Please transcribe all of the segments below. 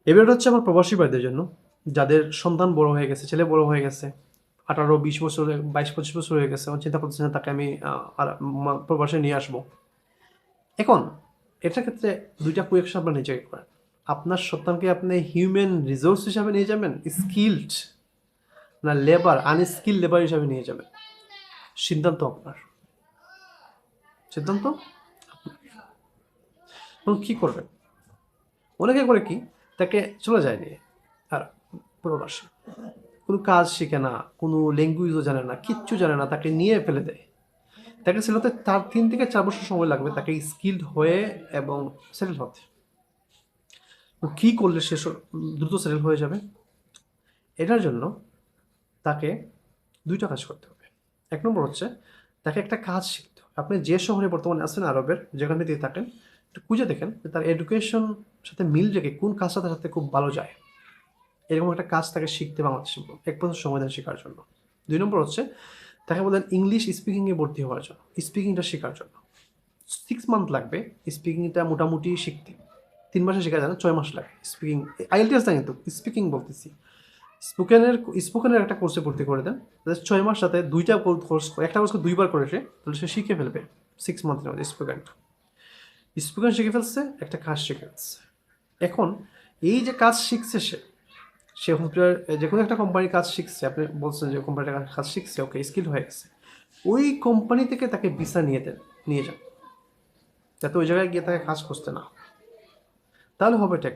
এবার হচ্ছে আমার প্রবাসী ভাইদের জন্য, যাদের সন্তান বড় হয়ে গেছে, ছেলে বড় হয়ে গেছে, 18-20 বছর, 22-25 বছর হয়ে গেছে, আমার চিন্তা করতেছে না তাকে আমি প্রবাসে নিয়ে আসবো। এখন এটার ক্ষেত্রে দুইটা কোয়েকশন আপনার নিজেকে করেন। আপনার সন্তানকে আপনি হিউম্যান রিসোর্স হিসাবে নিয়ে যাবেন, স্কিলড, না লেবার, আনস্কিল লেবার হিসাবে নিয়ে যাবেন? সিদ্ধান্ত আপনার, সিদ্ধান্ত এখন কী করবেন? অনেকে করে কি, তাকে চলে যায় নিয়ে আর প্রবাসী, কোনো কাজ শিখে না, কোনো ল্যাঙ্গুয়েজও জানে না, কিচ্ছু জানে না, তাকে নিয়ে ফেলে দেয়। তাকে সেটেল হতে তার 3 থেকে 4 বছর সময় লাগবে, তাকে স্কিলড হয়ে এবং সেটেল হতে। কী করলে সে দ্রুত সেটেল হয়ে যাবে? এটার জন্য তাকে দুইটা কাজ করতে হবে। 1 নম্বর হচ্ছে, তাকে একটা কাজ শিখতে হবে। আপনি যে শহরে বর্তমানে আছেন আরবের, যেখানে দিয়ে থাকেন, একটু খুঁজে দেখেন যে তার এডুকেশন সাথে মিল রেখে কোন কাজটা তার সাথে খুব ভালো যায়। এরকম একটা কাজ তাকে শিখতে বাংলাদেশে 1 বছর সময় দেন শেখার জন্য। 2 নম্বর হচ্ছে, তাকে বলেন ইংলিশ স্পিকিংয়ে ভর্তি হওয়ার জন্য, স্পিকিংটা শেখার জন্য। 6 মান্থ লাগবে স্পিকিংটা মোটামুটি শিখতে। 3 মাসে শেখা যায় না, 6 মাস লাগে স্পিকিং। আইএলটিএস না কিন্তু, স্পিকিং বলতেছি। স্পোকেনের একটা কোর্সে ভর্তি করে দেন, 6 মাস, সাথে দুইটা কোর্স, একটা কোর্সকে 2বার করে সে, তাহলে সে শিখে ফেলবে 6 মান্থের মধ্যে স্পোকেনটা। স্পোকেন শিখে ফেলছে, একটা কাজ শিখে ফেলছে। এখন এই যে কাজ শিখছে সে, সে কম্পিউটার যে কোনো একটা কোম্পানির কাজ শিখছে, আপনি বলছেন যে কোম্পানির কাজ শিখছে, ওকে স্কিল হয়ে গেছে, ওই কোম্পানি থেকে তাকে ভিসা নিয়ে দেন, নিয়ে যান, যাতে ওই জায়গায় গিয়ে তাকে কাজ খুঁজতে না। তাহলে হবে ঠিক,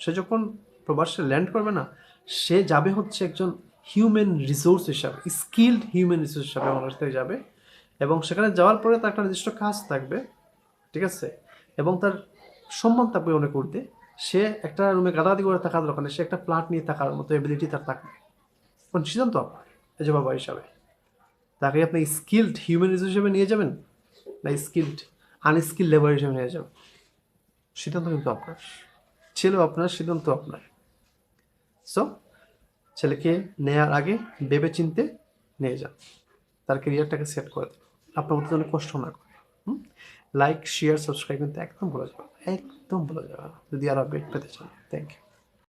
সে যখন প্রবাসে ল্যান্ড করবে না, সে যাবে হচ্ছে একজন হিউম্যান রিসোর্স হিসাবে, স্কিলড হিউম্যান রিসোর্স হিসাবে বাংলাদেশ থেকে যাবে। এবং সেখানে যাওয়ার পরে তার একটা নির্দিষ্ট কাজ থাকবে, ঠিক আছে, এবং তার সম্মান থাকবে অনেক উঠতে। সে একটা রুমে গাদাগাদি করে থাকার দরকার নেই, সে একটা ফ্ল্যাট নিয়ে থাকার মতো এবিলিটি তার থাকবে। কোন সিদ্ধান্ত আপনার, এই যে বাবা হিসাবে, তাকে আপনি স্কিলড হিউম্যান রিসোর্স হিসেবে নিয়ে যাবেন, না স্কিলড আনস্কিল লেবার হিসেবে নিয়ে যাবেন? সিদ্ধান্ত কিন্তু আপনার, ছেলেও আপনার, সিদ্ধান্ত আপনার। সো ছেলেকে নেয়ার আগে ভেবে চিনতে নিয়ে যান, তার কেরিয়ারটাকে সেট করে দেন, আপনার মতো অনেক কষ্ট না করে। লাইক, শেয়ার, সাবস্ক্রাইব কিন্তু একদম ভুলে যাবেন, একদম ভুলে যাবেন, যদি আরো আপডেট পেতে চান। Thank you.